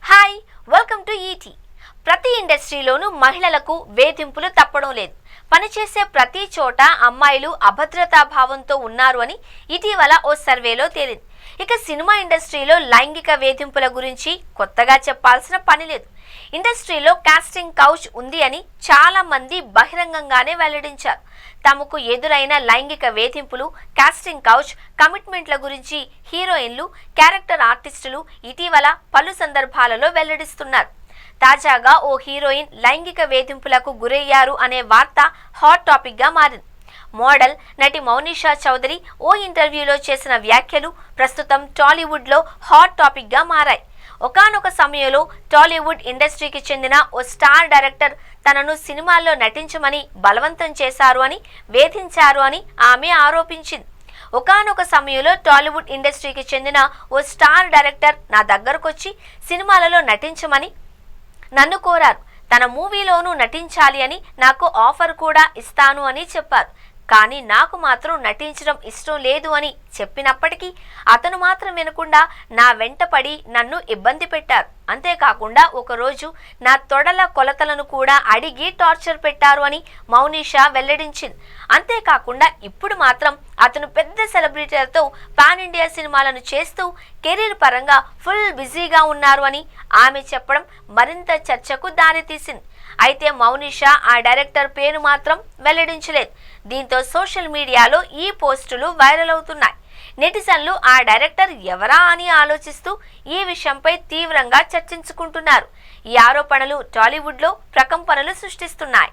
Hi welcome to ఈటీ. ప్రతి ఇండస్ట్రీలోనూ మహిళలకు వేధింపులు తప్పడం లేదు. పనిచేసే ప్రతి చోట అమ్మాయిలు అభద్రతా భావంతో ఉన్నారు అని ఇటీవల ఓ సర్వేలో తేలింది. ఇక సినిమా ఇండస్ట్రీలో లైంగిక వేధింపుల గురించి కొత్తగా చెప్పాల్సిన పని లేదు. ఇండస్ట్రీలో కాస్టింగ్ కౌచ్ ఉంది అని చాలా మంది బహిరంగంగానే వెల్లడించారు. తమకు ఎదురైన లైంగిక వేధింపులు, కాస్టింగ్ కౌచ్, కమిట్మెంట్ల గురించి హీరోయిన్లు, క్యారెక్టర్ ఆర్టిస్టులు ఇటీవల పలు సందర్భాలలో వెల్లడిస్తున్నారు. తాజాగా ఓ హీరోయిన్ లైంగిక వేధింపులకు గురయ్యారు అనే వార్త హాట్ టాపిక్ గా మారింది. మోడల్ నటి మౌనిషా చౌదరి ఓ ఇంటర్వ్యూలో చేసిన వ్యాఖ్యలు ప్రస్తుతం టాలీవుడ్ లో హాట్ టాపిక్ గా మారాయి. ఒకానొక సమయంలో టాలీవుడ్ ఇండస్ట్రీకి చెందిన ఓ స్టార్ డైరెక్టర్ తనను సినిమాల్లో నటించమని బలవంతం చేశారు అని, వేధించారు అని ఆమె ఆరోపించింది. ఒకానొక సమయంలో టాలీవుడ్ ఇండస్ట్రీకి చెందిన ఓ స్టార్ డైరెక్టర్ నా దగ్గరకొచ్చి సినిమాలలో నటించమని నన్ను కోరారు. తన మూవీలోనూ నటించాలి అని, నాకు ఆఫర్ కూడా ఇస్తాను అని చెప్పారు. కానీ నాకు మాత్రం నటించడం ఇష్టం లేదు అని చెప్పినప్పటికీ అతను మాత్రం వినకుండా నా వెంట పడి నన్ను ఇబ్బంది పెట్టారు. అంతేకాకుండా ఒకరోజు నా తొడల కొలతలను కూడా అడిగి టార్చర్ పెట్టారు అని మౌనిషా వెల్లడించింది. అంతేకాకుండా ఇప్పుడు మాత్రం అతను పెద్ద సెలబ్రిటీలతో పాన్ ఇండియా సినిమాలను చేస్తూ కెరీర్ పరంగా ఫుల్ బిజీగా ఉన్నారు అని ఆమె చెప్పడం మరింత చర్చకు దారితీసింది. అయితే మౌనిషా ఆ డైరెక్టర్ పేరు మాత్రం వెల్లడించలేదు. దీంతో సోషల్ మీడియాలో ఈ పోస్టులు వైరల్ అవుతున్నాయి. నెటిజన్లు ఆ డైరెక్టర్ ఎవరా అని ఆలోచిస్తూ ఈ విషయంపై తీవ్రంగా చర్చించుకుంటున్నారు. ఈ ఆరోపణలు టాలీవుడ్లో ప్రకంపనలు సృష్టిస్తున్నాయి.